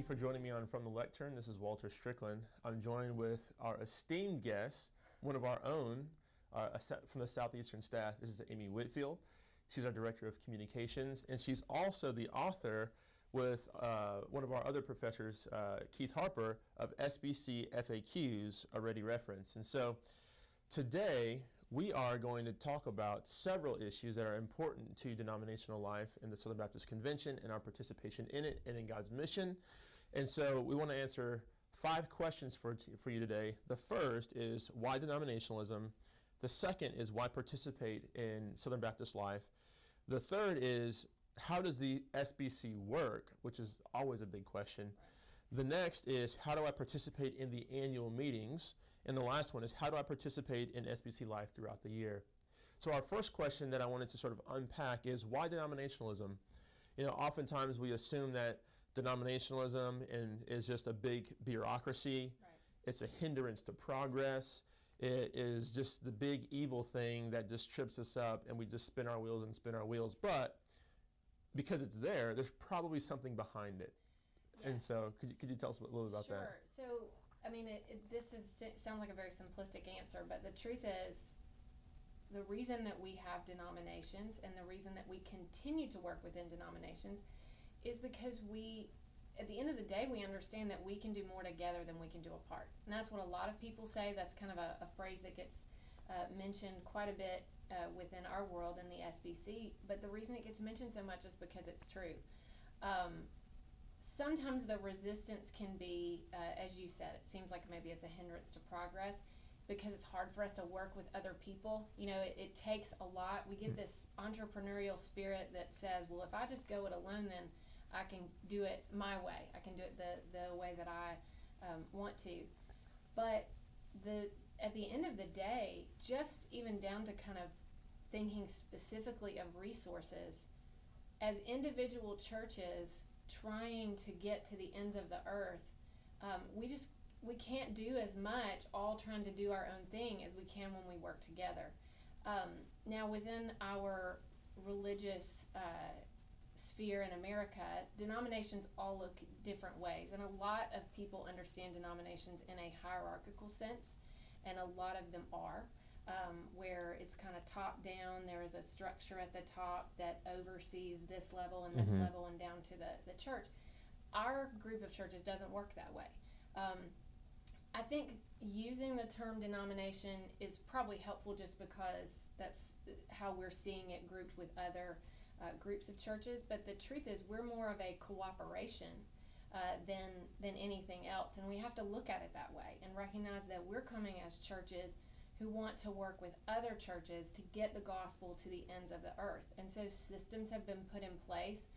for joining me on From the Lectern. This is Walter Strickland. I'm joined with our esteemed guest, one of our own from the Southeastern staff. This is Amy Whitfield. She's our Director of Communications, and she's also the author with one of our other professors, Keith Harper, of SBC FAQs, a ready reference. And so today we are going to talk about several issues that are important to denominational life in the Southern Baptist Convention and our participation in it and in God's mission. And so we want to answer 5 questions for you today. The first is why denominationalism? The second is why participate in Southern Baptist life? The third is how does the SBC work, which is always a big question. The next is how do I participate in the annual meetings? And the last one is how do I participate in SBC life throughout the year? So our first question that I wanted to sort of unpack is why denominationalism? You know, oftentimes we assume that denominationalism is just a big bureaucracy. Right. It's a hindrance to progress. It is just the big evil thing that just trips us up and we just spin our wheels and spin our wheels. But because it's there, there's probably something behind it. Yes. And so could you tell us a little about that? Sure. So, I mean, sounds like a very simplistic answer, but the truth is the reason that we have denominations and the reason that we continue to work within denominations is because at the end of the day, we understand that we can do more together than we can do apart. And that's what a lot of people say. That's kind of a phrase that gets mentioned quite a bit within our world in the SBC. But the reason it gets mentioned so much is because it's true. Sometimes the resistance can be, as you said, it seems like maybe it's a hindrance to progress because it's hard for us to work with other people. You know, it takes a lot. We get this entrepreneurial spirit that says, well, if I just go it alone, then I can do it my way. I can do it the way that I want to. But at the end of the day, just even down to kind of thinking specifically of resources, as individual churches trying to get to the ends of the earth, we can't do as much all trying to do our own thing as we can when we work together. Now, within our religious sphere in America, denominations all look different ways, and a lot of people understand denominations in a hierarchical sense, and a lot of them are, where it's kind of top down. There is a structure at the top that oversees this level and this level and down to the church. Our group of churches doesn't work that way. I think using the term denomination is probably helpful just because that's how we're seeing it grouped with other groups of churches, but the truth is we're more of a cooperation than anything else, and we have to look at it that way and recognize that we're coming as churches who want to work with other churches to get the gospel to the ends of the earth. And so systems have been put in place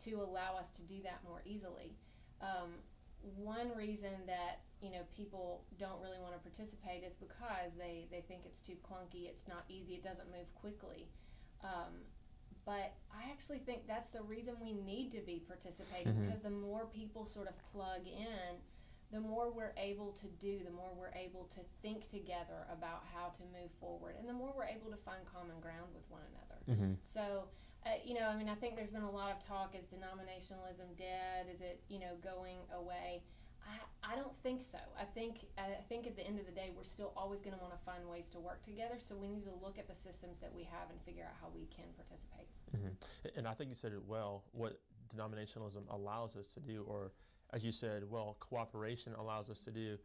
to allow us to do that more easily. One reason that people don't really want to participate is because they think it's too clunky, it's not easy, it doesn't move quickly. But I actually think that's the reason we need to be participating, because the more people sort of plug in, the more we're able to do, the more we're able to think together about how to move forward, and the more we're able to find common ground with one another. So, I think there's been a lot of talk, is denominationalism dead? Is it, going away? I don't think so. I think at the end of the day, we're still always going to want to find ways to work together, so we need to look at the systems that we have and figure out how we can participate. And I think you said it well, what denominationalism allows us to do, or as you said, cooperation allows us to do,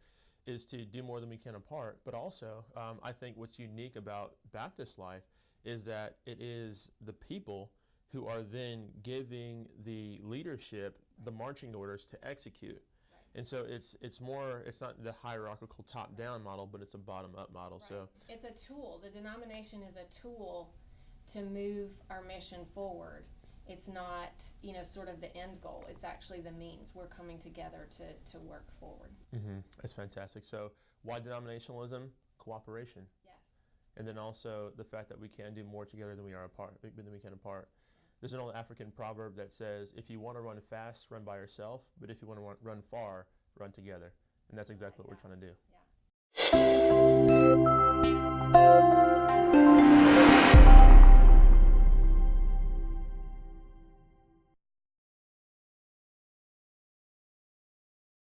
is to do more than we can apart. But also, I think what's unique about Baptist life is that it is the people who are then giving the leadership the marching orders to execute. And so it's not the hierarchical top-down model, but it's a bottom-up model. Right. So it's a tool. The denomination is a tool to move our mission forward. It's not, sort of the end goal. It's actually the means. We're coming together to work forward. That's fantastic. So why denominationalism? Cooperation. Yes. And then also the fact that we can do more together than we can apart. There's an old African proverb that says, if you want to run fast, run by yourself, but if you want to run far, run together. And that's exactly what we're trying to do. Yeah.